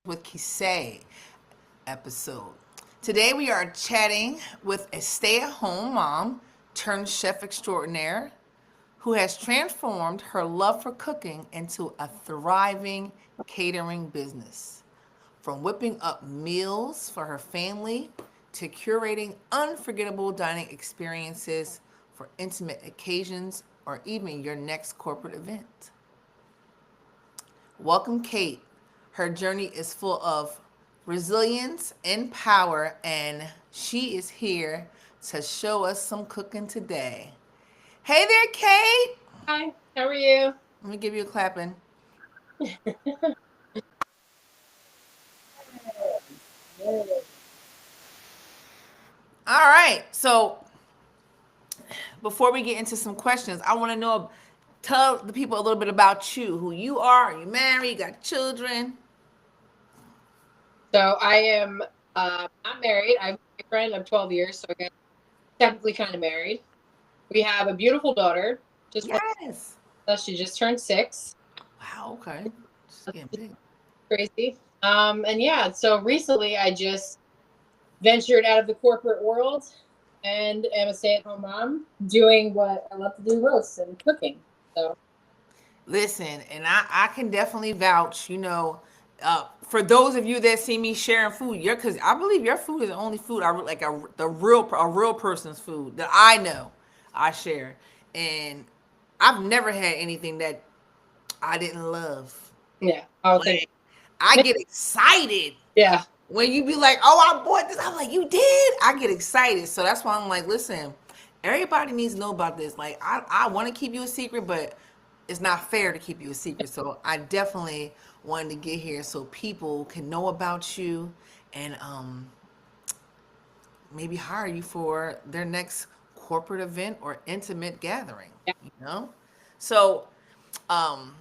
with Kisei episode. Today we are chatting with a stay at home mom turned chef extraordinaire who has transformed her love for cooking into a thriving catering business. From whipping up meals for her family to curating unforgettable dining experiences for intimate occasions or even your next corporate event. Welcome, Kate. Her journey is full of resilience and power, and she is here to show us some cooking today. Hey there, Kate. Hi, how are you? Let me give you a clapping. All right. So before we get into some questions, I want to know, tell the people a little bit about you, who you are. Are you married? You got children? So I am not married. I'm a boyfriend of 12 years, so I guess technically kind of married. We have a beautiful daughter. Just one, Yes. she just turned 6. Wow. Okay. Just getting big. Crazy. And yeah, so recently I just ventured out of the corporate world and am a stay-at-home mom, doing what I love to do most and cooking. So Listen, and I can definitely vouch. For those of you that see me sharing food, because I believe your food is the only food like a real person's food that I know I share, and I've never had anything that I didn't love. yeah, I'll take. Like I get excited Yeah, when you be like, "Oh, I bought this." I'm like, "You did?" I get excited, so that's why I'm like, "Listen, everybody needs to know about this. Like, I want to keep you a secret, but it's not fair to keep you a secret. So I definitely wanted to get here so people can know about you and maybe hire you for their next corporate event or intimate gathering. yeah. You know, so um,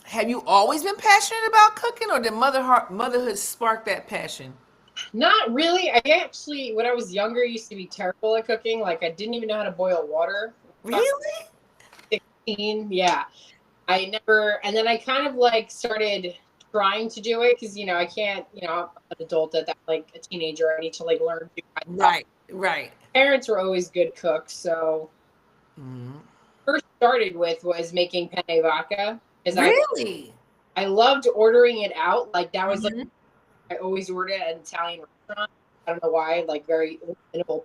have you always been passionate about cooking, or did motherhood spark that passion? Not really. I actually, when I was younger, used to be terrible at cooking. Like I didn't even know how to boil water. Really? 16. Yeah. I never, and then I kind of like started trying to do it because, I can't, I'm an adult at that, like a teenager. I need to like learn to do myself. Right, right. Parents were always good cooks. So, Mm. first started with was making penne vodka because Really? I loved ordering it out. Like that was like, Hmm. I always ordered at an Italian restaurant. I don't know why, like very minimal.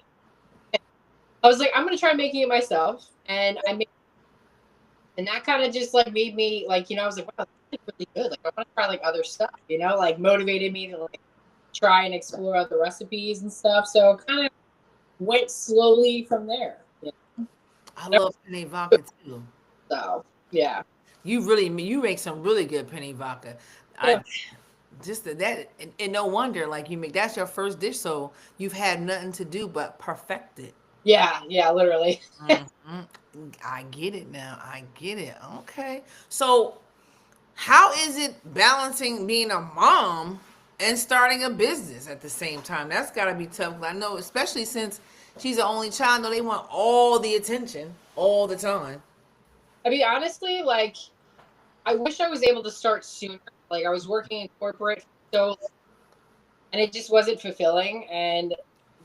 I was like, I'm going to try making it myself. And I made and that kind of just like made me like I was like wow, that's like really good, like I want to try like other stuff, like motivated me to like try and explore other recipes and stuff, so kind of went slowly from there, I love penne vodka too. so yeah. You make some really good penne vodka. Yeah, I just that and no wonder like you make that's your first dish, so you've had nothing to do but perfect it. yeah, yeah, literally. Hmm. I get it now. I get it. Okay. So how is it balancing being a mom and starting a business at the same time? That's got to be tough. I know, especially since she's the only child. No, they want all the attention all the time. I mean, honestly, like I wish I was able to start sooner. Like I was working in corporate so and it just wasn't fulfilling, and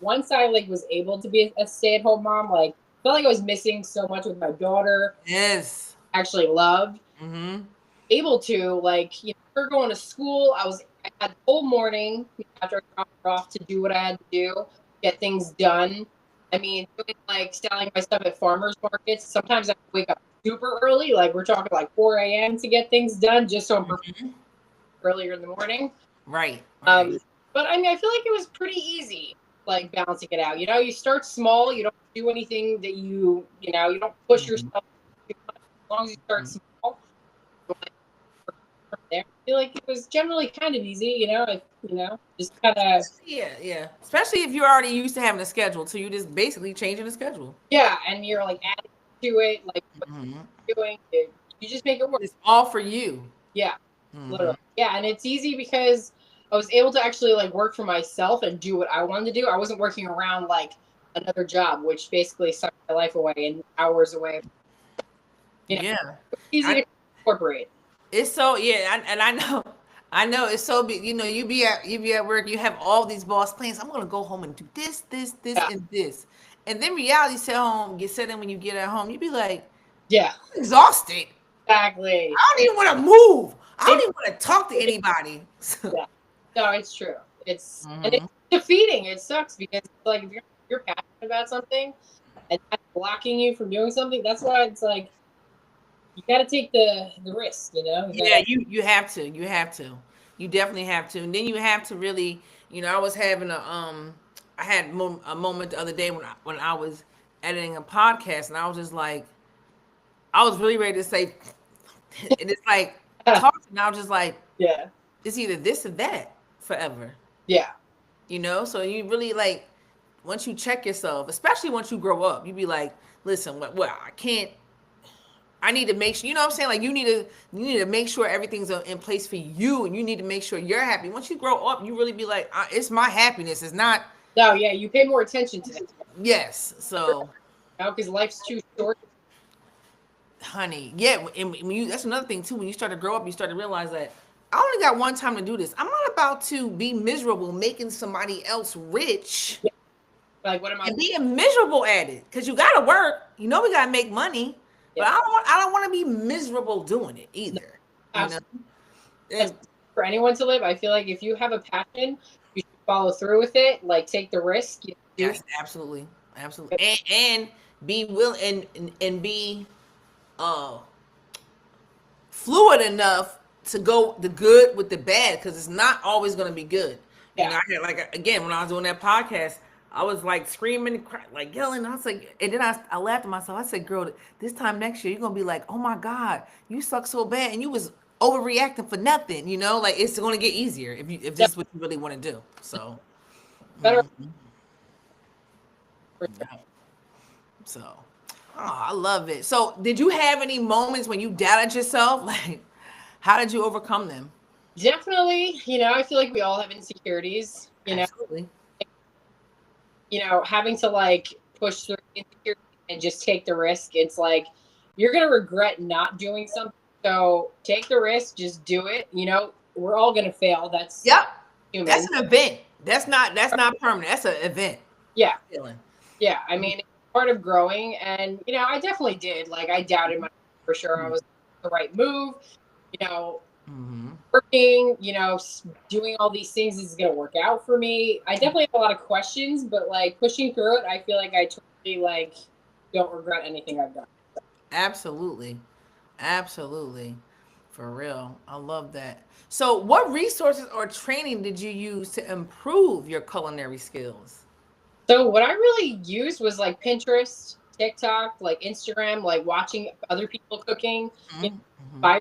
once I like was able to be a stay-at-home mom, like felt like I was missing so much with my daughter. Yes. Actually loved Mm-hmm. able to like her going to school. I had the whole morning after I dropped her off to do what I had to do, get things done. I mean, doing like selling my stuff at farmers markets. Sometimes I wake up super early, like we're talking like 4 a.m. to get things done, just so I'm prepared earlier in the morning. Right. Right. Um, but I mean, I feel like it was pretty easy, like balancing it out. You start small. You don't do anything that you don't push yourself too much. As long as you start small, there. I feel like it was generally kind of easy, just kind of, Yeah, yeah. Especially if you're already used to having a schedule, so you just basically changing the schedule. yeah, and you're like adding to it, like what Hmm. you're doing, you just make it work. It's all for you. Yeah, Hmm. literally. Yeah, and it's easy because I was able to actually like work for myself and do what I wanted to do. I wasn't working around like another job, which basically sucked my life away and hours away. You know, Yeah. it's easy I, to incorporate. it's so yeah, and I know I know it's so big. You know, you be at work, you have all these boss plans. I'm gonna go home and do this, Yeah, and this. And then reality set home, get set in when you get at home, you be like, yeah, I'm exhausted. exactly. I don't even want to move. I don't It, even want to talk to anybody. yeah, no, it's true. It's Mhm. defeating. It sucks because it's like if you're passionate about something and that's blocking you from doing something, that's why it's like you got to take the risk. You know, you Yeah, gotta. you have to. You have to. You definitely have to. And then you have to really, I was having I had a moment the other day when I was editing a podcast, and I was just like, I was really ready to say, and it's like talking. And I was just like, Yeah, it's either this or that forever. yeah, So you really like once you check yourself, especially once you grow up, you be like, listen, what I can't. I need to make sure, you know what I'm saying? Like you need to make sure everything's in place for you, and you need to make sure you're happy. Once you grow up, you really be like, it's my happiness. It's not. no, yeah. You pay more attention to that, Yes. So, you know, because life's too short. honey, yeah. And when you, that's another thing too. When you start to grow up, you start to realize that I only got one time to do this. I'm not about to be miserable making somebody else rich Yeah, like, what am I? and being miserable at it. Because you got to work. You know, we got to make money, but Yeah, I don't want to be miserable doing it no, either. You know. absolutely. And For anyone to live, I feel like if you have a passion, you should follow through with it. Like, take the risk. You know, yes, absolutely, absolutely, and be willing and be uh fluid enough to go the good with the bad because it's not always going to be good. yeah, I had like again when I was doing that podcast, I was like screaming, like yelling. I was like, and then I laughed at myself. I said, "Girl, this time next year you're gonna be like, oh my god, you suck so bad, and you was overreacting for nothing. Like it's going to get easier if yeah, this is what you really want to do." So. better. Yeah. So, I love it. So, did you have any moments when you doubted yourself? Like, how did you overcome them? Definitely, you know, I feel like we all have insecurities. Absolutely. Having to like push through insecurity and just take the risk. It's like you're gonna regret not doing something. So take the risk, just do it. We're all gonna fail. That's Yep. That's human. an event. That's not permanent. That's an event. Yeah, Feeling. yeah. I mean, it's part of growing, and I definitely did. Like, I doubted myself for sure. I was the right move. You know, Mm-hmm. working. Doing all these things is gonna work out for me. I definitely have a lot of questions, but like pushing through it, I feel like I totally like don't regret anything I've done. Absolutely. Absolutely. For real. I love that. So, what resources or training did you use to improve your culinary skills? So what I really used was like Pinterest, TikTok, like Instagram, like watching other people cooking. You know, Mm-hmm. by,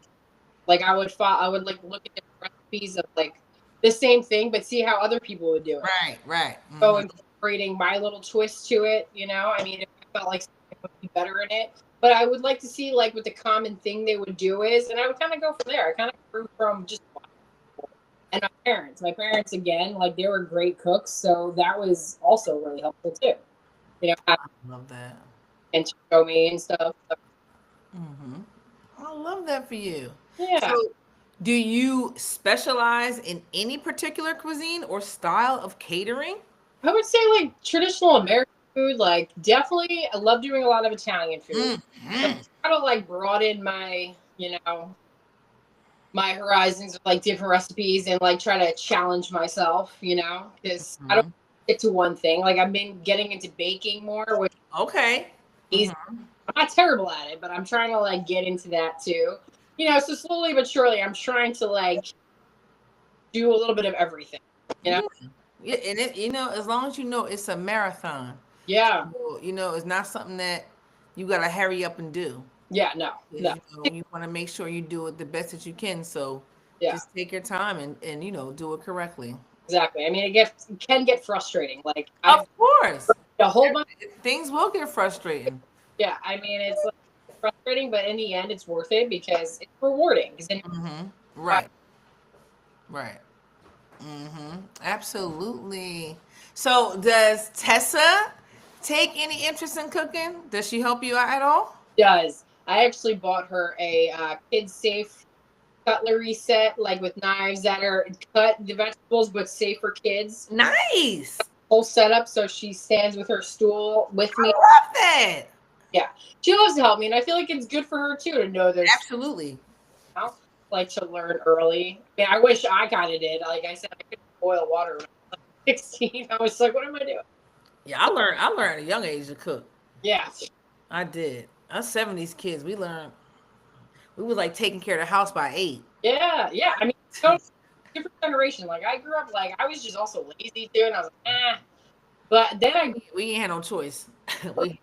like I would like look at different recipes of like the same thing, but see how other people would do it. Right, right. So Mm-hmm. incorporating my little twist to it. I mean, if I felt like something would be better in it, but I would like to see like what the common thing they would do is, and I would kind of go from there. I kind of grew from just and my parents again, like they were great cooks, so that was also really helpful too. Having Love that. and to show me and stuff. So, Mm-hmm. I love that for you. So, yeah, do you specialize in any particular cuisine or style of catering? I would say like traditional American food. Like, definitely, I love doing a lot of Italian food. So Mm-hmm. I try to like broaden my horizons with like different recipes and like try to challenge myself. Because I don't Hmm. stick to one thing. Like, I've been getting into baking more, which Okay. is easy. Mm-hmm. I'm not terrible at it, but I'm trying to like get into that too. So slowly but surely, I'm trying to like do a little bit of everything. You know? Yeah. Yeah, and as long as you know it's a marathon, Yeah, so, it's not something that you gotta hurry up and do. yeah, no, 'Cause, no, you want to make sure you do it the best that you can. So yeah, just take your time and do it correctly. exactly. I mean, it can get frustrating. Like, I've Of course, a whole bunch. things will get frustrating. Yeah, I mean, it's like frustrating, but in the end, it's worth it because it's rewarding. Because then, Hmm. Right, right. Absolutely. So, does Tessa take any interest in cooking? Does she help you out at all? does I actually bought her a kid safe cutlery set, like with knives that are cut the vegetables but safe for kids. Nice. Whole setup, so she stands with her stool with I me. love that. Yeah, she loves to help me, and I feel like it's good for her too to know there's Absolutely. like to learn early. I mean, I wish I kind of did. Like I said, I couldn't boil water when I was like 16. I was like, what am I doing? Yeah, I learned at a young age to cook. Yeah, I did. Us 70s kids, we was like taking care of the house by 8. yeah. I mean, so different generation. Like I grew up, like I was just also lazy too, and I was like, But then We ain't had no choice. we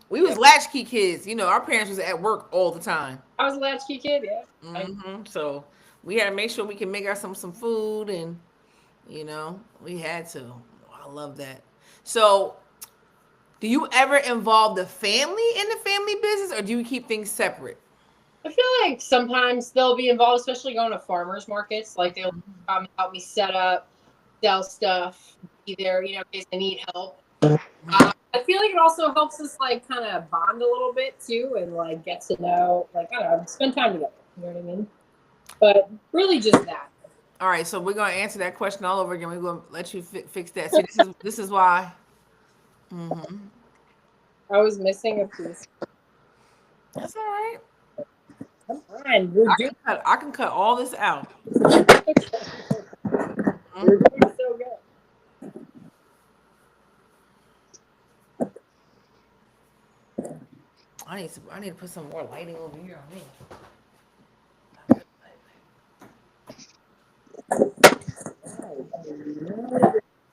we yeah, was latchkey kids. You know, our parents was at work all the time. I was a latchkey kid. Yeah, So we had to make sure we can make ourselves some food, and we had to. I love that. So, do you ever involve the family in the family business, or do you keep things separate? I feel like sometimes they'll be involved, especially going to farmers markets. Like they'll help me set up, sell stuff, be there, in case I need help. I feel like it also helps us like kind of bond a little bit too, and like get to know, like I don't know, spend time together. You know what I mean? But really, just that. All right, so we're gonna answer that question all over again. We're gonna let you fix that. See, this is why. I was missing a piece. That's all right. Come on, you're doing, I can cut all this out. you're doing so good. I need to put some more lighting over here on me.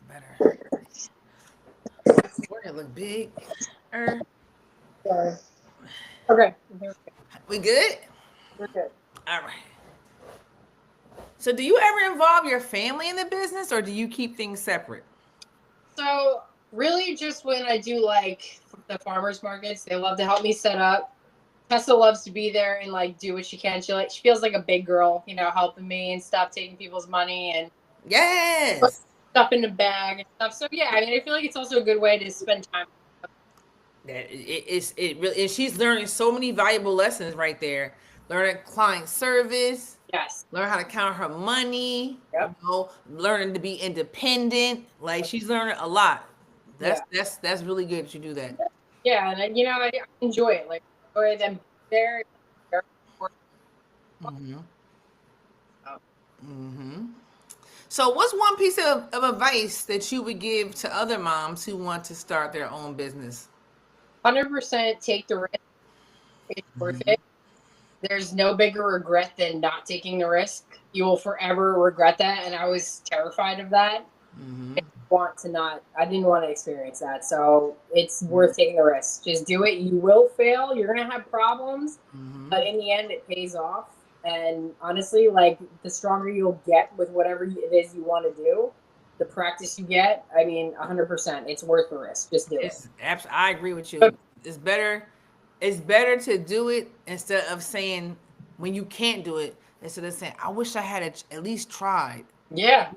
Better. We're gonna look big. Sorry. Okay, We good? we're good. All right. So, do you ever involve your family in the business, or do you keep things separate? So really, just when I do like the farmers markets, they love to help me set up. Tessa loves to be there and like do what she can. She feels like a big girl, helping me and stuff, taking people's money and put Yes. stuff in the bag and stuff. So yeah, I mean, I feel like it's also a good way to spend time. It really is. She's learning so many valuable lessons right there. Learning client service, Yes. learn how to count her money, Yep. learning to be independent. Like she's learning a lot. That's Yeah. that's really good that you do that. Yeah, and I enjoy it. Like I enjoy them there. Mm-hmm. Mm-hmm. So, what's one piece of advice that you would give to other moms who want to start their own business? 100% take the risk. It's worth it. There's no bigger regret than not taking the risk. You will forever regret that, and I was terrified of that. Mm-hmm. I didn't want to experience that. So it's worth taking the risk. Just do it. You will fail. You're going to have problems, Mm-hmm. but in the end, it pays off. And honestly, like the stronger you'll get with whatever it is you want to do, the practice you get, I mean, 100%, it's worth the risk. Just do it. I agree with you. It's better. It's better to do it instead of saying when you can't do it. Instead of saying, "I wish I had at least tried." Yeah.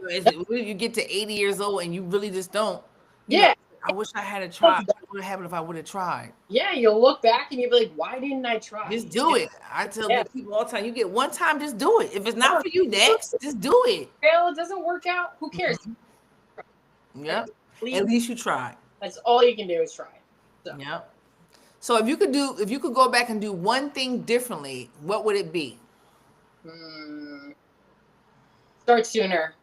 You get to 80 years old and you really just don't. Yeah. I wish I had tried. What would have happened if I would have tried? Yeah, you'll look back and you'll be like, why didn't I try? Just do it. I tell people all the time, you get one time, just do it. If it's Uh-huh. not for you next, just do it. Fail, it doesn't work out. Who cares? Yep. Please. At least you tried. That's all you can do is try. So. Yep. So if you could go back and do one thing differently, what would it be? Start sooner.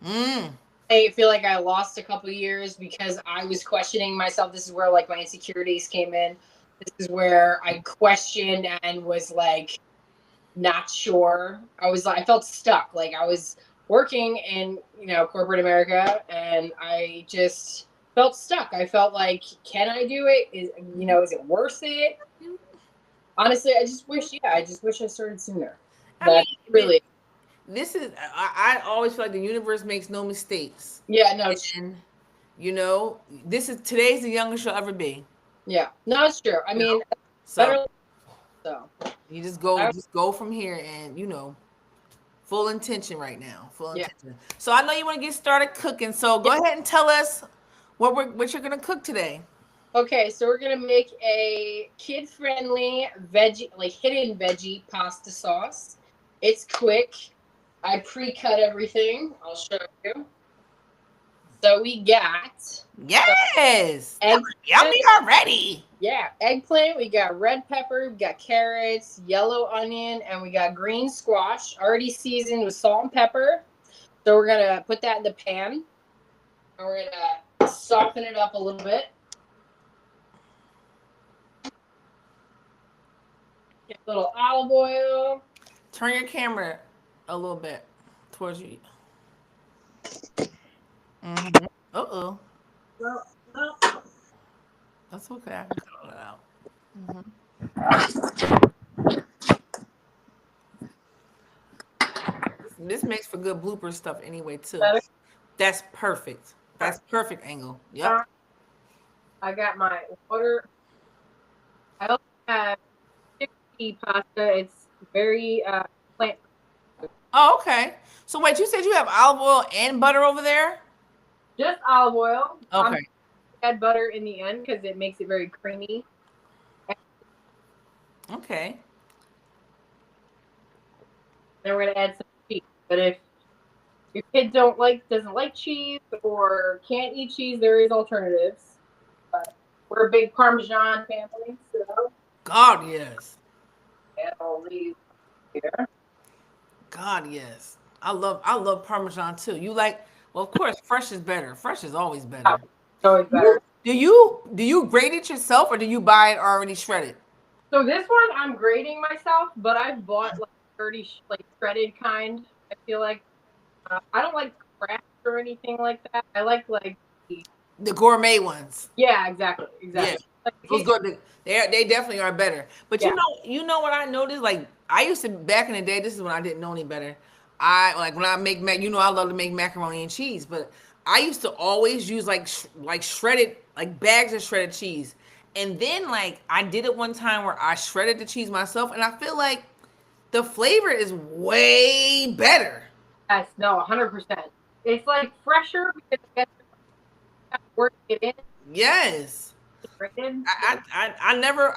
Mm. I feel like I lost a couple years because I was questioning myself. This is where like my insecurities came in. This is where I questioned and was like not sure. I felt stuck. Like I was working in, corporate America and I just felt stuck. I felt like, can I do it? Is it worth it? Honestly, I just wish I started sooner. Really. This is I always feel like the universe makes no mistakes. Yeah, no. And today's the youngest you'll ever be. Yeah, no, it's true. I mean, so so you just go from here, and full intention right now, full intention. So I know you want to get started cooking. So go ahead and tell us what you're gonna cook today. Okay, so we're gonna make a kid-friendly veggie, like hidden veggie pasta sauce. It's quick. I pre-cut everything. I'll show you. So we got Yes. That egg. was yummy already. Yeah, eggplant. We got red pepper. We got carrots, yellow onion, and we got green squash already seasoned with salt and pepper. So we're gonna put that in the pan. And we're gonna soften it up a little bit. Get a little olive oil. Turn your camera a little bit towards you. Mm-hmm. Uh-oh. Well, well, That's okay. I can cut all that out. This makes for good blooper stuff anyway, too. better. That's perfect. That's perfect angle. Yep. I got my water. I also have chickpea pasta. It's very plant. Oh, okay. So wait, you said you have olive oil and butter over there? Just olive oil. Okay. Add butter in the end because it makes it very creamy. Okay. Then we're gonna add some cheese. But if your kid doesn't like cheese or can't eat cheese, there is alternatives. But we're a big Parmesan family, so God, yes. add all these here. God, yes. I love Parmesan too. You like, well, of course, fresh is better. Fresh is always better. It's always better. Do you grate it yourself or do you buy it already shredded? So this one I'm grading myself, but I've bought like 30 like shredded kind. I feel like I don't like Kraft or anything like that. I like The gourmet ones. yeah, exactly. Yeah. Like, Those good. They definitely are better. But Yeah. you know what I noticed? Like I used to back in the day. This is when I didn't know any better. I like when I make I love to make macaroni and cheese, but I used to always use like shredded like bags of shredded cheese. And then like I did it one time where I shredded the cheese myself, and I feel like the flavor is way better. Yes, no, 100%. It's like fresher because I guess you're working it in. Yes. Shredded. I never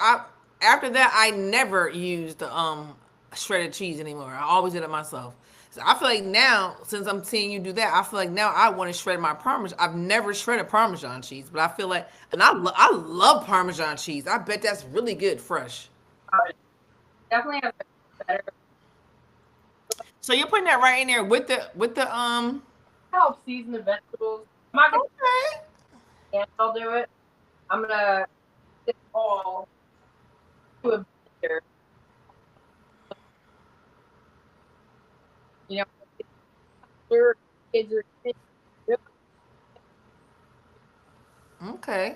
after that I never used the shredded cheese anymore. I always did it myself. So I feel like now, since I'm seeing you do that, I feel like now I want to shred my Parmesan. I've never shredded Parmesan cheese, but I feel like, and I love Parmesan cheese. I bet that's really good fresh. Definitely has a better So you're putting that right in there with the help season the vegetables. I'm not gonna Okay. and I'll do it. I'm gonna it all to a blender. You know, your kids are Okay.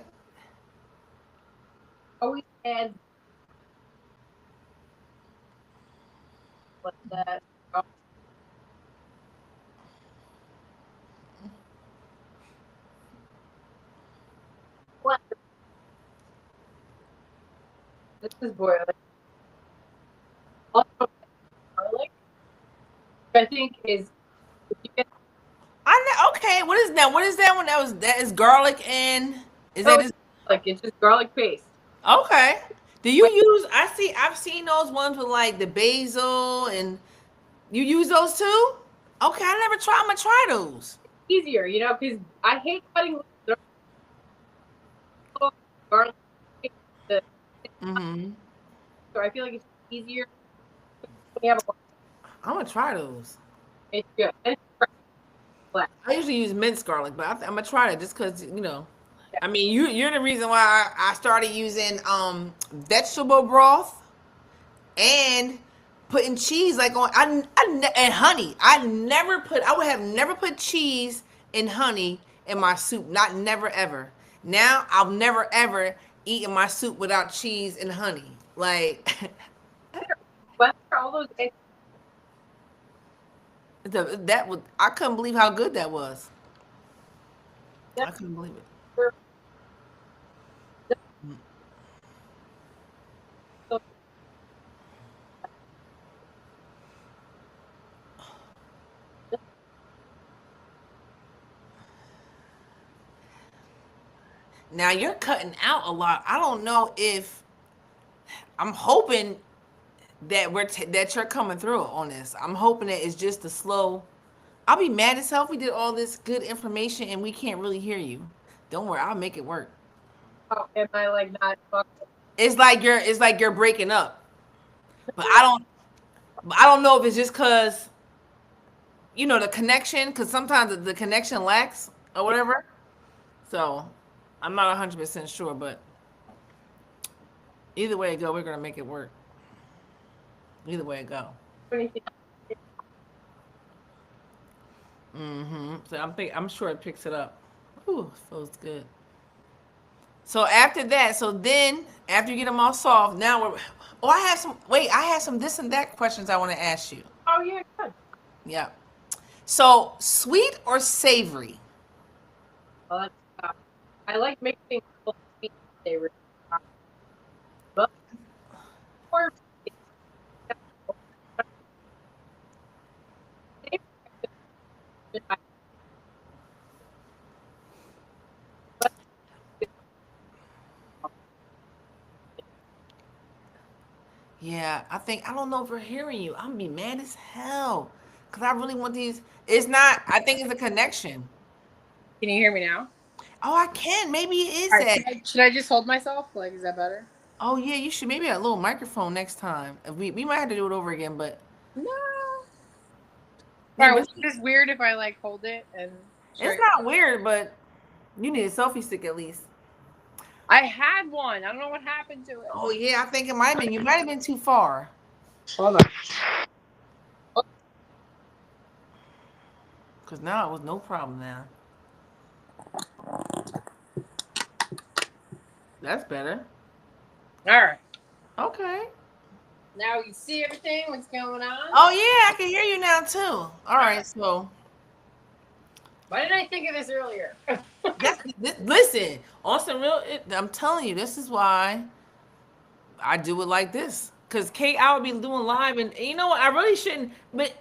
always add like that. This is boiling. Also, garlic, I think is Okay. What is that? What is that one? That is garlic and is that oh, is like it's just garlic paste. okay. Do you use? I've seen those ones with like the basil and you use those too. Okay, I never tried. I'm gonna try those. Easier, you know, because I hate cutting garlic paste, Mm-hmm. so I feel like it's easier. When you have I'm gonna try those. it's good. And it's fresh. I usually use minced garlic, but I'm gonna try it just because you know. I mean, you're the reason why I started using vegetable broth and putting cheese like on and honey. I would have never put cheese and honey in my soup. Not never ever. Now I'll never ever eat in my soup without cheese and honey. Like But all those eggs, that was I couldn't believe how good that was. I that's couldn't believe it. so Now you're cutting out a lot. I don't know if I'm hoping that that you're coming through on this. I'm hoping that it's just a slow. I'll be mad as hell if we did all this good information and we can't really hear you. Don't worry, I'll make it work. Oh, am I like not fucking? It's like you're breaking up. But I don't know if it's just cuz the connection, cuz sometimes the connection lacks or whatever. So, I'm not 100% sure, but either way it go, we're going to make it work. Either way it go. So I'm sure it picks it up. Ooh, feels good. So after that, after you get them all solved, now we're. Oh, I have some this and that questions I want to ask you. Oh yeah, good. Yeah. So sweet or savory? Well, I like mixing both sweet and savory. But or Yeah, I don't know if we're hearing you. I'm gonna be mad as hell because I really want these. It's not. I think it's a connection. Can you hear me now? Oh, I can. Maybe it is All that. right, should I just hold myself? Like, is that better? Oh yeah, you should maybe a little microphone next time. We might have to do it over again, but No. yeah, All right, but well, is this weird if I like hold it and? it's not weird. But you need a selfie stick at least. I had one. I don't know what happened to it. Oh yeah, I think it might have been. You might have been too far. Hold on. Cause now it was no problem now. That's better. All right. Okay. Now you see everything. What's going on? Oh yeah, I can hear you now too. All right, so Why didn't I think of this earlier? listen, on some real. I'm telling you, this is why I do it like this. Cause Kate, I would be doing live, and you know what? I really shouldn't, but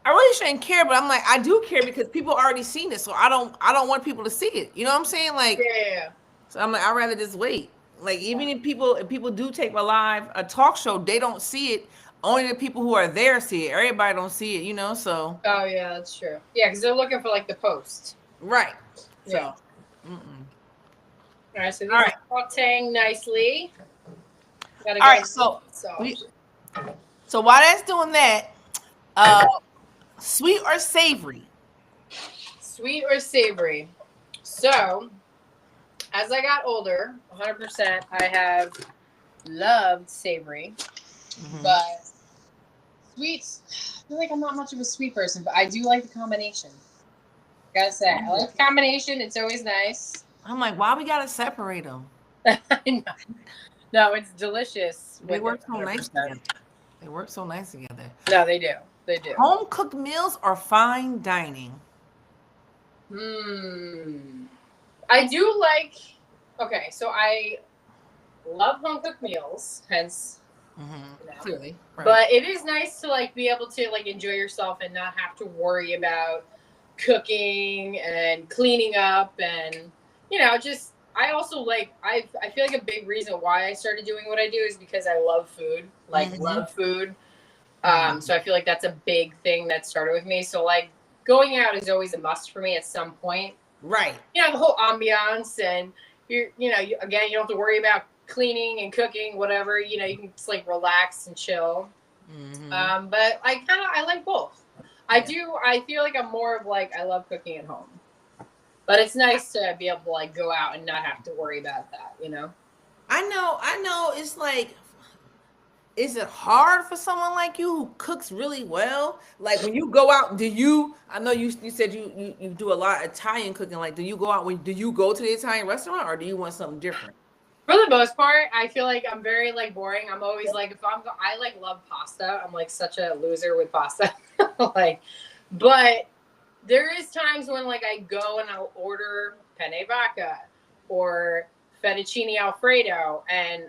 I really shouldn't care. But I'm like, I do care because people already seen it, so I don't want people to see it. You know what I'm saying? Like, Yeah. so I'm like, I'd rather just wait. Like, even if people do take a talk show, they don't see it. Only the people who are there see it. Everybody don't see it, so. Oh yeah, that's true. Yeah, because they're looking for like the post. Right. Yeah. So. All right, so this All right. is sauteing nicely. Gotta All right, so while that's doing that, sweet or savory? Sweet or savory? So, as I got older, 100%, I have loved savory, but sweets. I feel like I'm not much of a sweet person, but I do like the combination. Gotta say, I like the combination. It's always nice. I'm like, why we gotta separate them? No, it's delicious. They work so nice together. They work so nice together. No, they do. They do. Home cooked meals or fine dining? I do like. Okay, so I love home cooked meals, hence. Clearly, right. But it is nice to like be able to like enjoy yourself and not have to worry about cooking and cleaning up and just. I also like I feel like a big reason why I started doing what I do is because I love food, love food. So I feel like that's a big thing that started with me. So like going out is always a must for me at some point. Right. The whole ambiance and you don't have to worry about cleaning and cooking, whatever. You can just like relax and chill. But I like both. I feel like I'm more of like I love cooking at home. But it's nice to be able to like go out and not have to worry about that, I know. It's like, is it hard for someone like you who cooks really well? Like when you go out, I know you said you do a lot of Italian cooking. Like, do you go out do you go to the Italian restaurant or do you want something different? For the most part, I feel like I'm very like boring. I'm always like, I like love pasta. I'm like such a loser with pasta. But there is times when like I go and I'll order penne vodka or fettuccine alfredo, and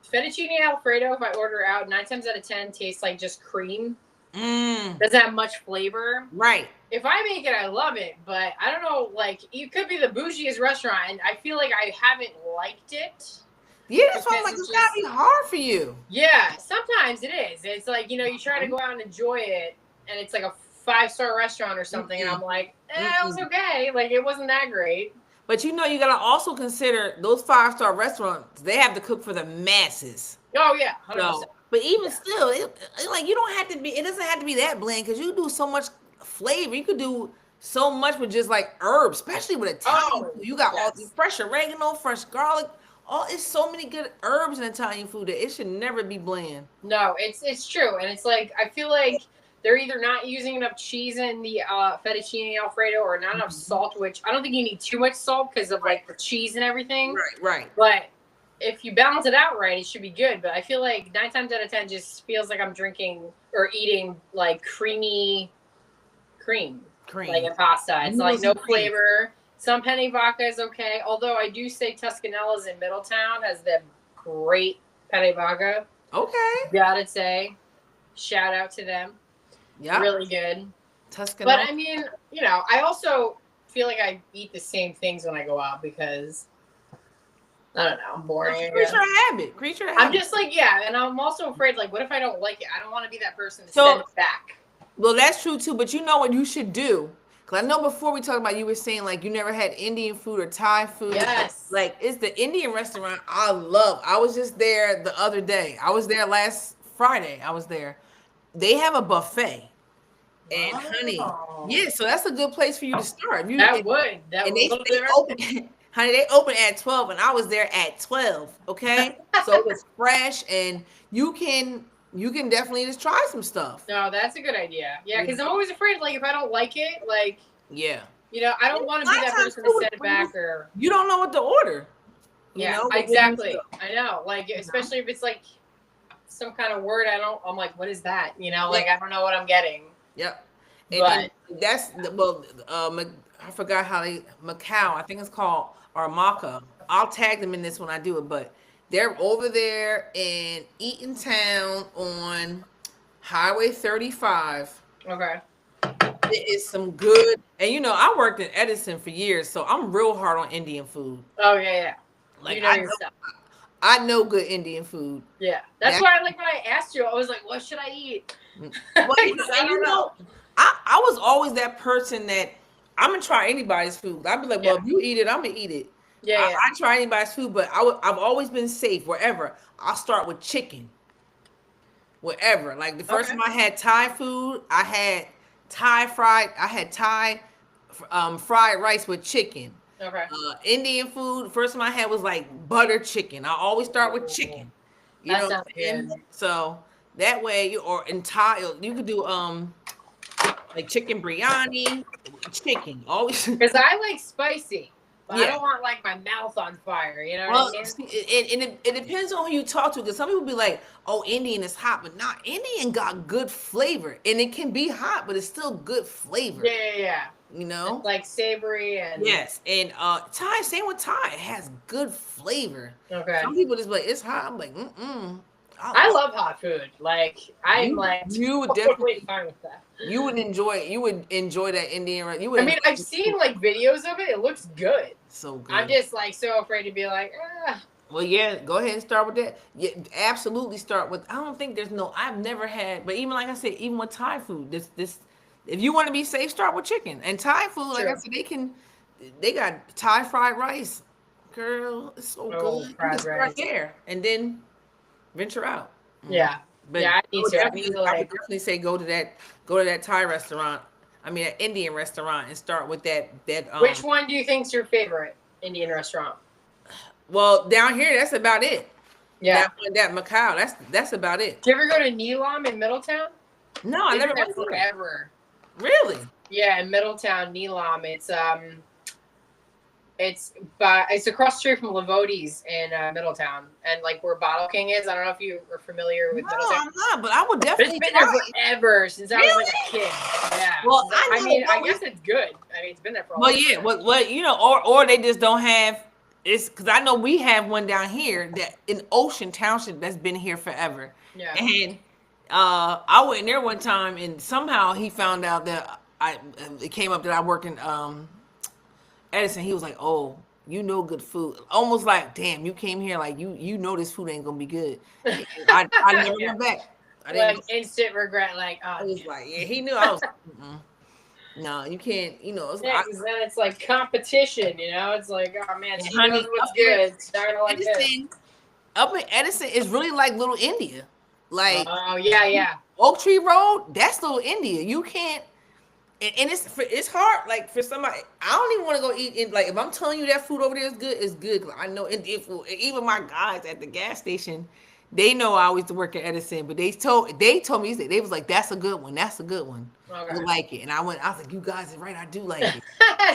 fettuccine alfredo, if I order out, 9 times out of 10 tastes like just cream. Doesn't have much flavor. Right. If I make it, I love it, but I don't know. Like, it could be the bougiest restaurant, and I feel like I haven't liked it. Yeah, that's why I'm because like, it's it's gotta just be hard for you. yeah. Sometimes it is. It's like you try to go out and enjoy it, and it's like a 5-star restaurant or something, and Mm-mm, I'm like, it was mm-mm. okay. Like it wasn't that great. But you gotta also consider those 5-star restaurants. They have to cook for the masses. Oh yeah, 100%. So, but even Yeah. still, like you don't have to be. It doesn't have to be that bland because you do so much flavor. You could do so much with just like herbs, especially with Italian Oh food. You got all the yes. fresh oregano, fresh garlic. All it's so many good herbs in Italian food that it should never be bland. No, it's true, and it's like I feel like they're either not using enough cheese in the fettuccine alfredo, or not enough Mhm. salt. Which I don't think you need too much salt because of Right, like the cheese and everything. right, right. But if you balance it out right, it should be good. But I feel like 9 times out of 10 just feels like I'm drinking or eating like creamy cream, like Cream, in pasta. It's like noodles no and cream. flavor. Some penne vodka is okay, although I do say Tuscanella's in Middletown has the great penne vodka. Okay. Gotta say, shout out to them. Yep. Really good. But Tuscano. I mean, I also feel like I eat the same things when I go out because I don't know, I'm boring. I guess. Creature of habit. Creature of I'm habit. just like, yeah, and I'm also afraid, like, what if I don't like it? I don't want to be that person to So send it back. Well, that's true too, but you know what you should do? Because I know before we talked about, you were saying like you never had Indian food or Thai food. Yes. Like it's the Indian restaurant I love. I was just there the other day. I was there last Friday. I was there. They have a buffet. And honey, Wow. yeah, so that's a good place for you to start. That would. That And would a little they bit. open, honey, they open at 12 and I was there at 12. Okay. So it was fresh and you can definitely just try some stuff. No, that's a good idea. Yeah, because I'm always afraid, like, if I don't like it, like, Yeah. I don't want to be that person to send it back or. You don't know what to order. Yeah, What exactly. you I know. Like, especially if it's like some kind of word I'm like, what is that? Like, I don't know what I'm getting. Yep. But That's I forgot how Macau, I think it's called, or Maca. I'll tag them in this when I do it, but they're over there in Eatontown on Highway 35. okay. It is some good, and I worked in Edison for years, so I'm real hard on Indian food. Oh yeah. Like You know your stuff. I know good Indian food. Yeah. That's why like when I asked you, I was like, what should I eat? Well, I don't know. I was always that person that I'm gonna try anybody's food. I'd be like, well, if you eat it, I'm gonna eat it. Yeah. I try anybody's food, but I've always been safe wherever. I'll start with chicken. Wherever. Like the first Okay. time I had Thai food, I had Thai fried rice with chicken. Okay. Indian food, first time I had was like butter chicken. I always start with chicken. You That know sounds what I'm saying? good. So that way or in Thai you could do like chicken biryani, chicken. Always Because I like spicy, but I Yeah. don't want like my mouth on fire. You know Well, what I mean? see, it depends on who you talk to because some people be like, "Oh, Indian is hot," but not Indian got good flavor, and it can be hot, but it's still good flavor. Yeah. You know? It's like savory and Yes, and Thai, same with Thai, it has good flavor. okay. Some people just be like it's hot. I'm like, I love hot food. Like I'm You- like you would totally fine with that. You would enjoy that Indian. You would. I mean, I've seen like videos of it. It looks good. So good. I'm just like so afraid to be like, Well, yeah, go ahead and start with that. Yeah, absolutely start with. I don't think I've never had, but even like I said, even with Thai food, this, if you want to be safe, start with chicken and Thai food. Like I True. said, they got Thai fried rice, girl, it's so Oh, good. You fried can start rice. there and then venture out. yeah. But Yeah, I need to. I definitely, need to, I would like- definitely say go to that Thai restaurant. I mean, an Indian restaurant, and start with that. Which one do you think's your favorite Indian restaurant? Well, down here, that's about it. Yeah. That Macau, that's about it. Do you ever go to Neelam in Middletown? No, I They've never been went there there. forever. Really? Yeah, in Middletown, Neelam. It's across the street from Lavodi's in Middletown, and like where Bottle King is. I don't know if you are familiar with No, Middletown. I'm not, but I would But definitely it's been there try. forever since I was like a kid. Yeah. Well, So, I know mean, I what guess it's good. I mean, it's been there for a Well, long yeah, time. or they just don't have. It's because I know we have one down here that in Ocean Township that's been here forever. Yeah. And I went in there one time, and somehow he found out that it came up that I work in Edison. He was like, "Oh, you know good food. Almost like, damn, you came here like you know this food ain't gonna be good. I never Yeah. went back. I didn't. Like instant regret. Like, I oh, was damn. like, yeah, he knew. I was like, mm-mm. No, you can't. You know, it's, Yeah, I, because then it's like competition. You know, it's like, oh man, and she knows honey, what's up here, good. She's not gonna like this. Edison, up in Edison is really like little India. Like Oh yeah, yeah. Oak Tree Road, that's little India. You can't. And it's hard. Like for somebody, I don't even want to go eat. Like if I'm telling you that food over there is good, it's good. 'Cause I know Indian food. Even my guys at the gas station, they know I always work at Edison. But they told me they was like, that's a good one. That's a good one. Okay. You like it? And I was like, you guys are right. I do like it.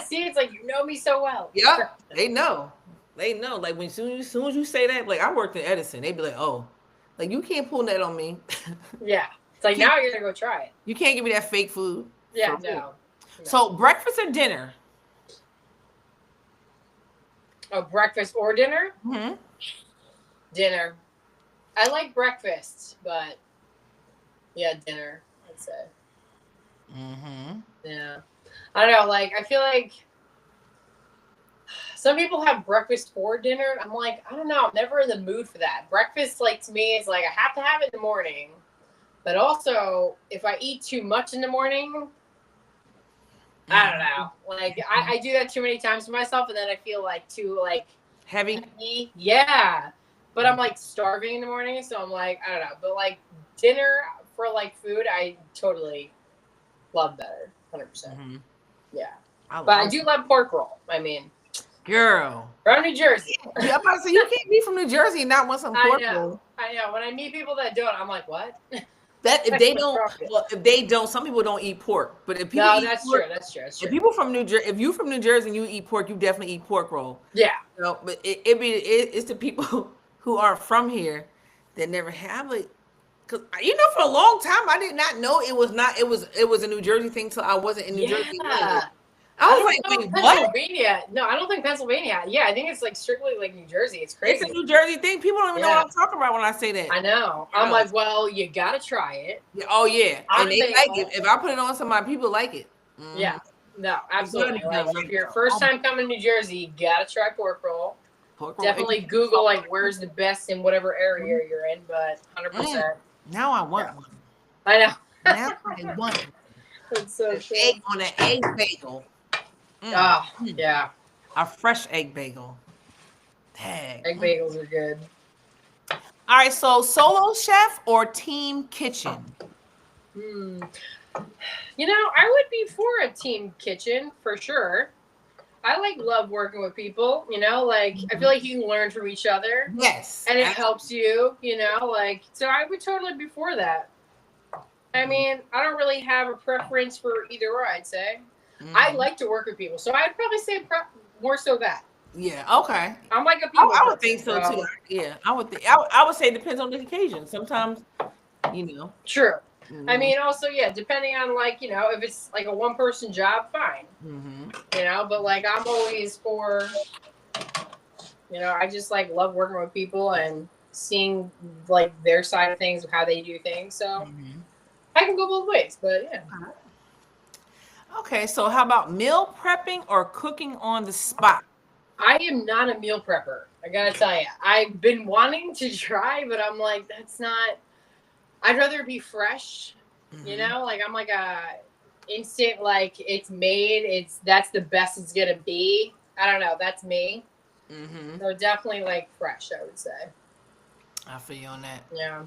See, it's like you know me so well. Yep, they know. They know. Like when soon as you say that, like I worked in Edison, they be like, oh, like you can't pull that on me. Yeah. It's like now you're gonna go try it. You can't give me that fake food. Yeah, For real. no. So breakfast or dinner? Oh, breakfast or dinner? Mm-hmm. Dinner. I like breakfast, but yeah, dinner, I'd say. Mm-hmm. Yeah. I don't know, like I feel like some people have breakfast for dinner. I'm like, I don't know, I'm never in the mood for that. Breakfast, like to me, is like I have to have it in the morning. But also, if I eat too much in the morning, I don't know. Like I do that too many times to myself, and then I feel like too like Heavy. yeah. But I'm like starving in the morning, so I'm like I don't know. But like dinner for like food, I totally love better, 100%. Mm-hmm. Yeah, but I do love pork roll. I mean, girl. from New Jersey. Yeah, I'm about to say you can't be from New Jersey and not want some pork I roll. know. When I meet people that don't, I'm like, what? That if they don't, well, if they don't, some people don't eat pork. But if people No, eat that's pork, true. That's true. That's true. if people from New Jersey, if you from New Jersey and you eat pork, you definitely eat pork roll. Yeah. You know, but it's the people who aren't from here that never have it. Cause you know, for a long time, I did not know it was a New Jersey thing till I wasn't in New Jersey. Yeah. I was like, wait, what? Pennsylvania. No, I don't think Pennsylvania. Yeah, I think it's like strictly like New Jersey. It's crazy. It's a New Jersey thing. People don't even know what I'm talking about when I say that. I know. Yeah. I'm like, well, you gotta try it. Yeah, oh yeah, I'm and they like it. If I put it on somebody, people like it. Mm-hmm. Yeah. No, absolutely. Like, Like, if your first time coming to New Jersey, you gotta try pork roll. Pork roll. Definitely Google like where's the best in whatever area you're in, but 100%. Now I want one. I know. Now I want one. That's so An true. egg on an egg bagel. Oh, yeah. A fresh egg bagel. Dang. Egg bagels are good. All right, so solo chef or team kitchen? You know, I would be for a team kitchen for sure. I love working with people, you know, like I feel like you can learn from each other. Yes. And it helps you, you know, like so I would totally be for that. I mean, I don't really have a preference for either or, I'd say. I like to work with people, so I'd probably say more so that. Yeah. Okay. I'm like a people. I would think so too. Yeah, I would think. I would say it depends on the occasion. Sometimes, you know. True. I mean, also, yeah, depending on like you know, if it's like a one-person job, fine. You know, but like I'm always for. You know, I just like love working with people and seeing like their side of things, how they do things. So I can go both ways, but yeah. Okay, so how about meal prepping or cooking on the spot? I am not a meal prepper. I gotta tell you, I've been wanting to try, but I'm like, that's not. I'd rather be fresh. You know, like I'm like a instant, like it's made. That's the best it's gonna be. I don't know. That's me. So definitely like fresh, I would say. I feel you on that. Yeah.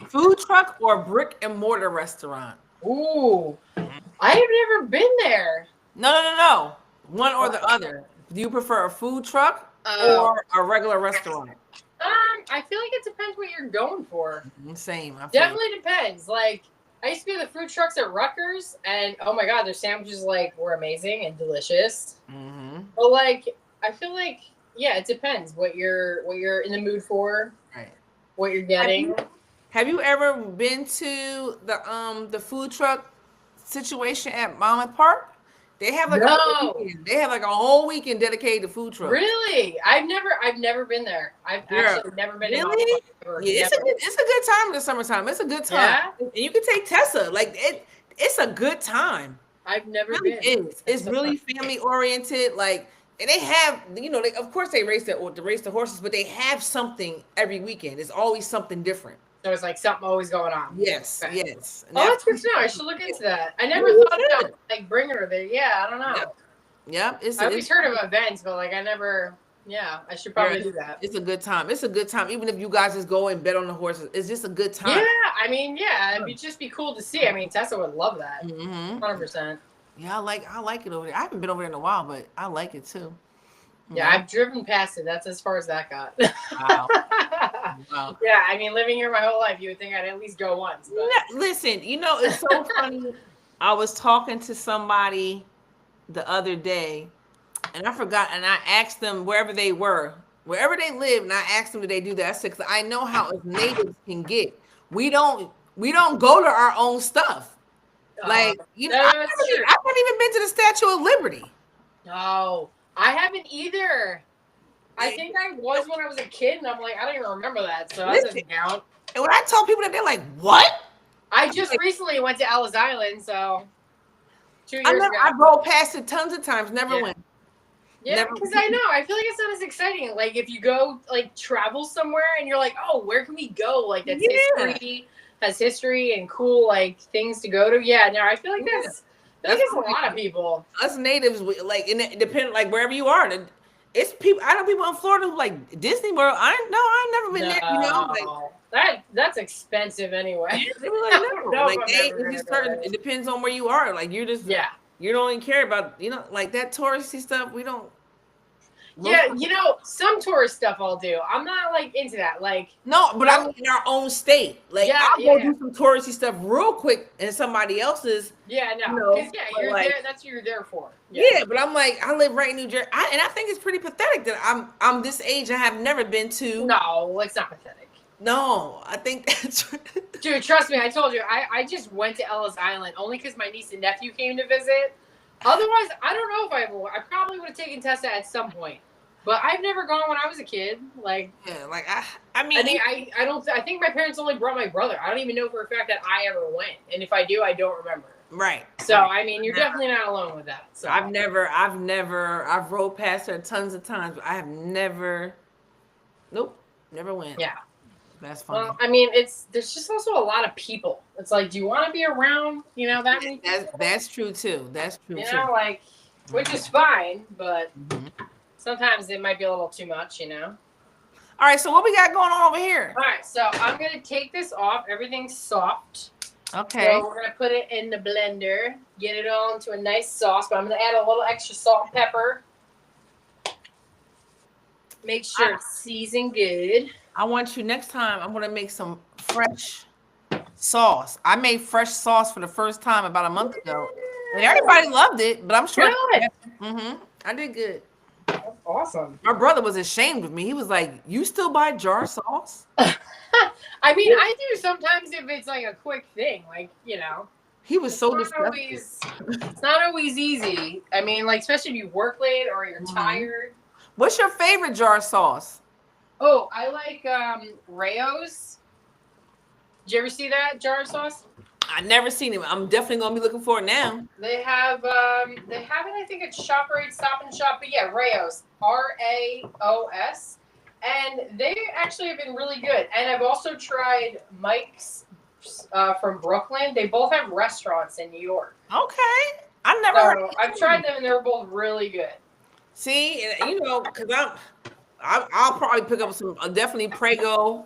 Food truck or brick and mortar restaurant? Ooh, I have never been there. No. One or the other. Do you prefer a food truck or a regular restaurant? I feel like it depends what you're going for. Same. Definitely depends. Like I used to go to the food trucks at Rutgers, and oh my god, their sandwiches like were amazing and delicious. But like, I feel like yeah, it depends what you're in the mood for. Right. What you're getting. Have you ever been to the food truck situation at Monmouth Park? They have like a whole weekend dedicated to food trucks. Really? I've never been there. I've actually never been. Really? Yeah, it's a good time in the summertime. It's a good time. Yeah? And you can take Tessa. Like it's a good time. I've never been. It's really family oriented. Like And they have, they, of course they race the horses, but they have something every weekend. It's always something different. So it's like something always going on. Yes, Okay. yes. And Oh, that's good to know. I should look into that. I never thought about like bringing her there. Yeah, I don't know. Yep. I always heard of events, but like I never. Yeah, I should probably do that. It's a good time. It's a good time. Even if you guys just go and bet on the horses, it's just a good time. Yeah, I mean, yeah, it'd just be cool to see. I mean, Tessa would love that. 100%. Yeah, I like it over there. I haven't been over there in a while, but I like it too. Yeah, I've driven past it. That's as far as that got. Wow. Wow. Yeah, I mean, living here my whole life, you would think I'd at least go once. But. No, listen, it's so funny. I was talking to somebody the other day, and I forgot, and I asked them wherever they live, and I asked them, did they do that? I said, because I know how us natives can get. We don't go to our own stuff. Like, I've not even been to the Statue of Liberty. No, I haven't either. I think I was when I was a kid, and I'm like, I don't even remember that, so that doesn't count. And when I tell people that, they're like, what? I just recently went to Ellis Island, so 2 years ago. I rode past it tons of times, never went. Yeah, because I know. I feel like it's not as exciting. Like, if you go, like, travel somewhere, and you're like, oh, where can we go? Like, that's history and cool, like, things to go to. Yeah, no, I feel like that's a lot of people. Us natives, like, and it depends, like, wherever you are. It's people. I know people in Florida who like Disney World. I've never been there. Like that's expensive anyway. They were like, no. It depends on where you are. Like you're just you don't even care about like that touristy stuff. We don't. Yeah, some tourist stuff I'll do. I'm not like into that. Like no, but I'm in our own state. Like I'll go do some touristy stuff real quick in somebody else's. Yeah, no, because you're like, there. That's what you're there for. Yeah, but I'm like, I live right in New Jersey, and I think it's pretty pathetic that I'm this age and have never been to. No, it's not pathetic. No, I think that's. Dude, trust me, I told you, I just went to Ellis Island only because my niece and nephew came to visit. Otherwise, I don't know if I probably would have taken Tessa at some point, but I've never gone when I was a kid. Like, yeah, like I mean, I think my parents only brought my brother. I don't even know for a fact that I ever went, and if I do, I don't remember. Right. So I mean, you're definitely not alone with that. So I've rode past her tons of times, but I have never went. Yeah. That's funny. Well, I mean, there's just also a lot of people. It's like, do you want to be around, that many people? That's true too. That's true too. Like, which is fine, but sometimes it might be a little too much, All right, so what we got going on over here? All right, so I'm gonna take this off. Everything's soft. Okay. So we're gonna put it in the blender, get it all into a nice sauce, but I'm gonna add a little extra salt and pepper. Make sure it's seasoned good. I want you next time. I'm gonna make some fresh sauce. I made fresh sauce for the first time about a month ago, and everybody loved it. But I'm sure. I did good. That's awesome. My brother was ashamed of me. He was like, "You still buy jar sauce?" I mean, I do sometimes if it's like a quick thing, like He was so disgusted. It's not always easy. I mean, like especially if you work late or you're tired. What's your favorite jar sauce? Oh, I like Rao's. Did you ever see that jar sauce? I never seen it. I'm definitely gonna be looking for it now. They have it. I think it's ShopRite, Stop and Shop. But yeah, Rao's, RAOS, and they actually have been really good. And I've also tried Mike's from Brooklyn. They both have restaurants in New York. Okay, I've never heard of I've tried them, and they're both really good. See, because I'll probably pick up some definitely Prego.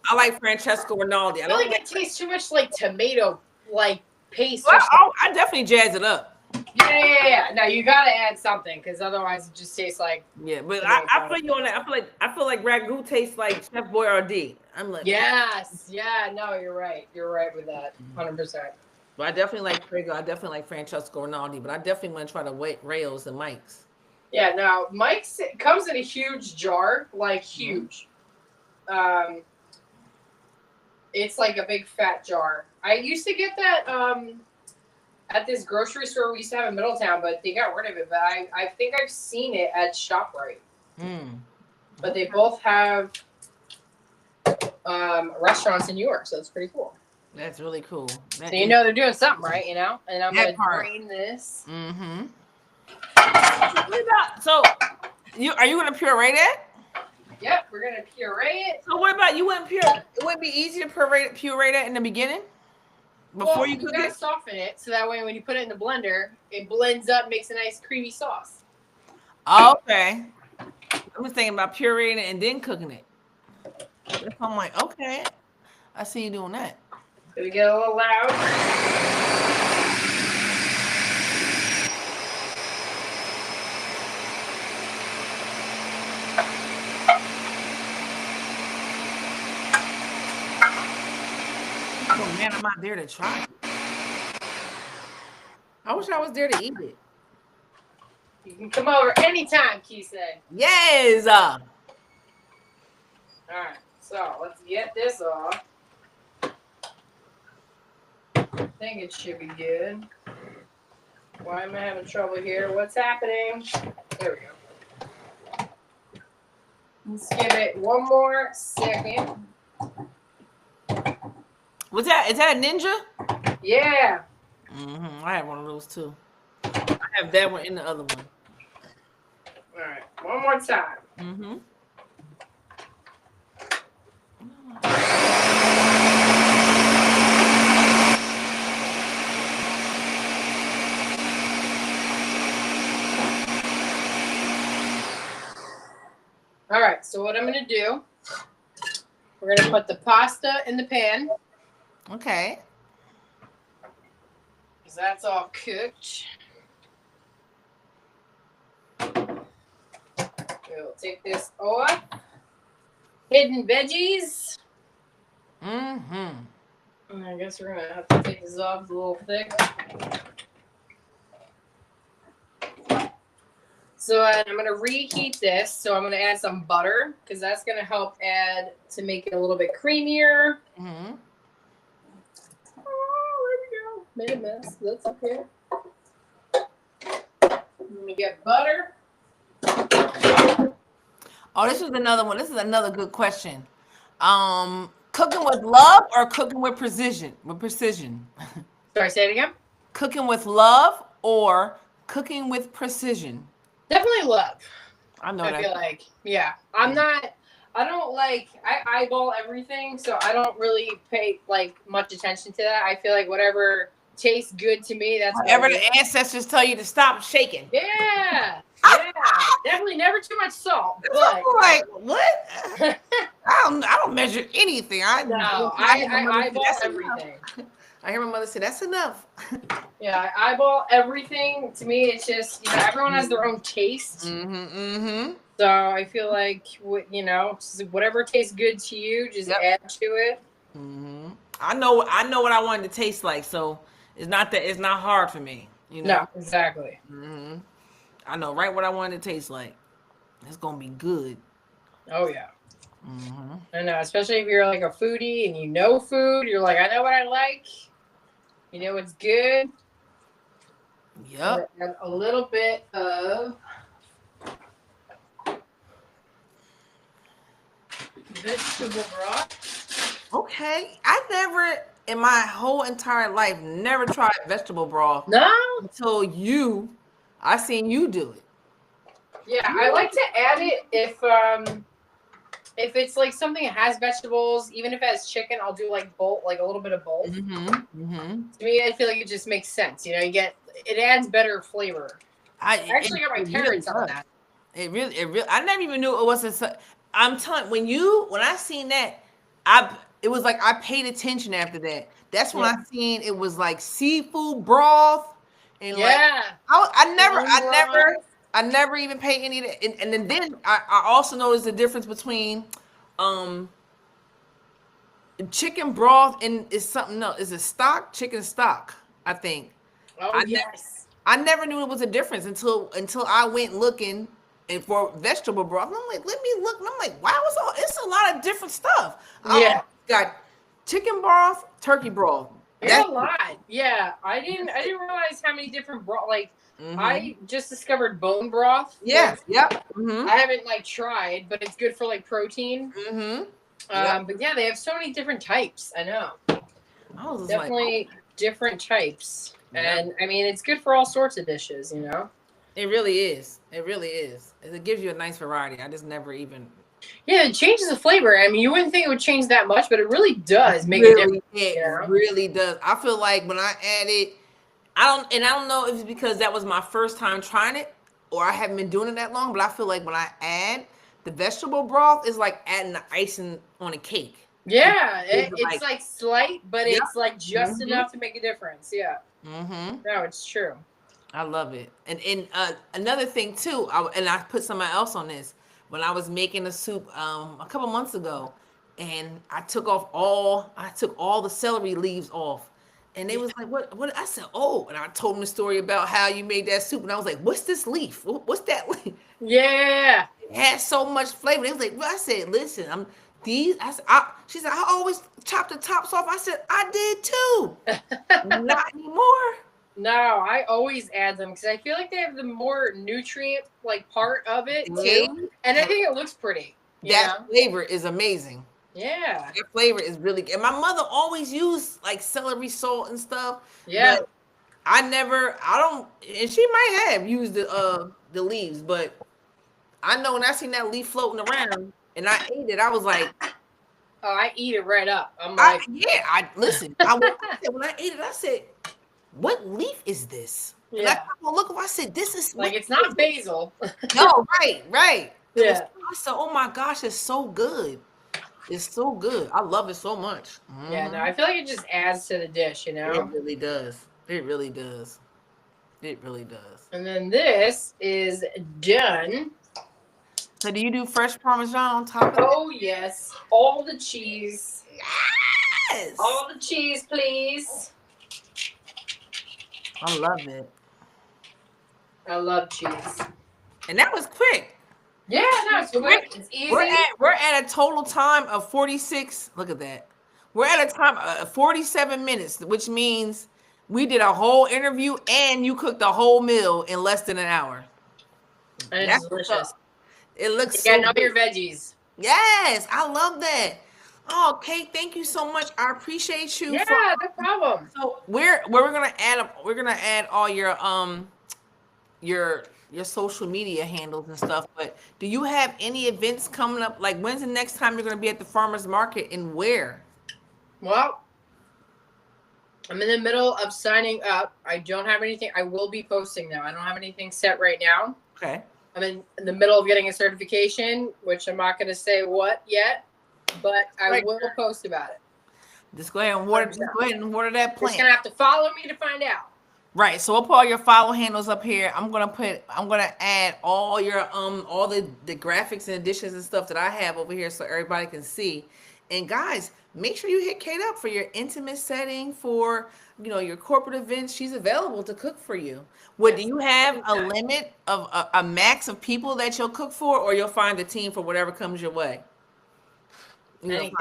I like Francesco Rinaldi. I feel like it tastes too much like tomato, like paste. Well, I definitely jazz it up. Yeah. No, you gotta add something because otherwise it just tastes like. Yeah, but I feel you on that. I feel like ragu tastes like Chef Boyardee. I'm like. Yes. Yeah. No, you're right. You're right with that. 100%. But I definitely like Prego. I definitely like Francesco Rinaldi. But I definitely want to try the Rao's and Mike's. Yeah. Now Mike's comes in a huge jar, like huge. It's like a big fat jar. I used to get that at this grocery store we used to have in Middletown, but they got rid of it. But I think I've seen it at ShopRite. But they both have restaurants in New York, so it's pretty cool. That's really cool. So they're doing something right, And I'm going to drain this. So, are you gonna puree that? Yep, we're gonna puree it. So what about you? Wouldn't puree? It wouldn't be easy to puree that in the beginning before Well, you you cook gotta it. soften it so that way when you put it in the blender, it blends up, makes a nice creamy sauce. Okay. I'm just thinking about pureeing it and then cooking it. I'm like, okay, I see you doing that. Did we get a little loud? Oh man, I'm not there to try it. I wish I was there to eat it. You can come over anytime, Kisa. Yes. Alright, so let's get this off. I think it should be good. Why am I having trouble here? What's happening? There we go. Let's give it one more second. What's that? Is that a Ninja? Yeah. I have one of those too. I have that one and the other one. Alright, one more time. Alright, so what I'm going to do, we're going to put the pasta in the pan. Okay. Because that's all cooked. We'll take this off. Hidden veggies. And I guess we're going to have to take this off. It's a little thick. So I'm going to reheat this. So I'm going to add some butter because that's going to help add to make it a little bit creamier. Oh, there we go. Made a mess. That's okay. Let me get butter. Oh, this is another one. This is another good question. Cooking with love or cooking with precision? With precision. Sorry, say it again. Cooking with love or cooking with precision? Definitely love. I know I that. feel like, yeah. I don't like, I eyeball everything, so I don't really pay, like, much attention to that. I feel like whatever tastes good to me, that's Whatever the ancestors tell you to stop shaking. Yeah. Yeah. Definitely never too much salt. But I'm like, what? I don't measure anything. I eyeball everything. I hear my mother say, that's enough. Yeah, I eyeball everything. To me, it's just, everyone has their own taste. So I feel like, whatever tastes good to you, just add to it. I know what I want it to taste like, so it's not hard for me. No, exactly. I know right what I want it to taste like. It's gonna be good. Oh yeah. I know, especially if you're like a foodie and you know food, you're like, I know what I like. You know what's good. Yep. Add a little bit of vegetable broth. Okay. I never in my whole entire life never tried vegetable broth. No? Until I seen you do it. Yeah, I like to add it if it's like something that has vegetables, even if it has chicken, I'll do like a little bit of both. To me, I feel like it just makes sense. It adds better flavor. I actually got my parents on that. It really, I never even knew it was I'm telling when I seen that, it was like I paid attention after that. That's when I seen it was like seafood broth and I never even paid any of that. And then I also noticed the difference between chicken broth and is something else. Is it stock? Chicken stock, I think. Oh, yes. I never knew it was a difference until I went looking and for vegetable broth. And I'm like, let me look. And I'm like, wow, it's a lot of different stuff. Yeah. Got chicken broth, turkey broth. There's a lot. Yeah. I didn't realize how many different broth, I just discovered bone broth. Yeah. Yep. I haven't tried, but it's good for protein. But yeah, they have so many different types. I know. Definitely different types. And I mean, it's good for all sorts of dishes, It really is. It really is. It gives you a nice variety. I just never even. Yeah, it changes the flavor. I mean, you wouldn't think it would change that much, but it really does make a difference. Really, it You know? really does. I feel like when I add it, I don't know if it's because that was my first time trying it or I haven't been doing it that long, but I feel like when I add the vegetable broth is like adding the icing on a cake. Yeah, It's it's like slight, but yep. it's like just Mhm. enough to make a difference. Yeah, Mhm. no, it's true. I love it. And another thing too, I put somebody else on this when I was making a soup a couple months ago, and I took all the celery leaves off, and they Yeah. was like, what? I said, oh, and I told them the story about how you made that soup, and I was like, what's this leaf? What's that leaf? Yeah. It had so much flavor. They was like, well, I said, listen, I'm these. She said, I always chop the tops off. I said, I did too. Not anymore. No, I always add them because I feel like they have the more nutrient like part of it Hey, too, and I think it looks pretty. You that know? flavor is amazing. Yeah. That flavor is really good. And my mother always used like celery salt and stuff, Yeah. but I don't, and she might have used the leaves, but I know when I seen that leaf floating around and I ate it, I was like, Oh, I eat it right up. I'm like, I listen. I said when I ate it, I said, what leaf is this? And I yeah, kept on looking. I said, this is like what it's not basil. no, right. It was. Yeah. I said, oh my gosh, it's so good. It's so good. I love it so much. Yeah, no, Mhm. I feel like it just adds to the dish, you It know? really does. It really does. It really does. And then this is done. So do you do fresh Parmesan on top of it? Oh, yes. All the cheese. Yes. All the cheese, please. I love it. I love cheese. And that was quick. Yeah, no, it's quick. It's easy. We're at a total time of 46. Look at that. We're at a time of 47 minutes, which means we did a whole interview and you cooked a whole meal in less than an hour. And it's That's what's delicious. up. It looks You so got all good. your veggies. Yes, I love that. Oh, Kate, thank you so much. I appreciate you. Yeah, For, no problem. so we're gonna add all your social media handles and stuff. But do you have any events coming up? Like when's the next time you're gonna be at the farmers market and where? Well, I'm in the middle of signing up. I don't have anything. I will be posting though. I don't have anything set right now. Okay. I'm in the middle of getting a certification, which I'm not going to say what yet, but I Right. will post about it. Just go ahead and water. Just go ahead and water that You're plant. just going to have to follow me to find out. Right. So we'll put all your follow handles up here. I'm gonna add all your all the graphics and additions and stuff that I have over here so everybody can see. And guys, make sure you hit Kate up for your intimate setting, for your corporate events. She's available to cook for you. What do you have a limit of a max of people that you'll cook for, or you'll find a team for whatever comes your way? Anything.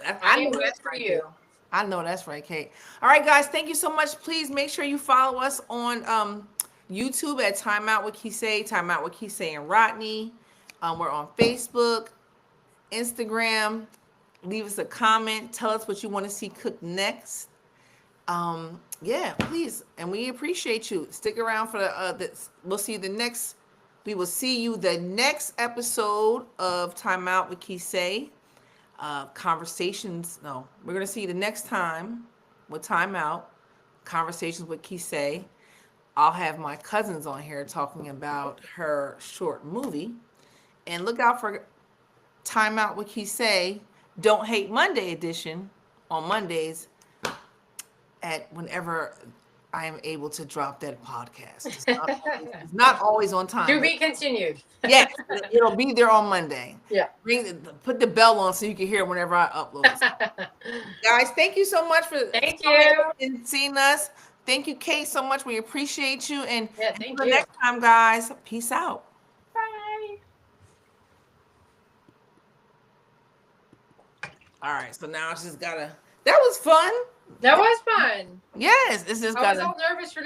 I I know am good that's for right, you. I know that's right, Kate. All right, guys, thank you so much. Please make sure you follow us on YouTube at Time Out with Kisei, Time Out with Kisei and Rodney. We're on Facebook, Instagram. Leave us a comment. Tell us what you want to see cooked next. Yeah, please, and we appreciate you. Stick around for we'll see you the next. We will see you the next episode of Time Out with Kisei. Conversations. No, we're gonna see you the next time with Time Out. Conversations with Kisei. I'll have my cousins on here talking about her short movie, and look out for Time Out with Kisei. Don't Hate Monday edition on Mondays at whenever I am able to drop that podcast. It's not always on time. To be continued. Yes, it'll be there on Monday. Yeah. Put the bell on so you can hear whenever I upload. Guys, thank you so much for Thank you. and seeing us. Thank you, Kate, so much. We appreciate you. And Yeah, until thank the you. next time, guys, peace out. Bye. All right, so now it's just gotta. That was fun. That was fun. Yes, it's just I was gotta. all nervous for no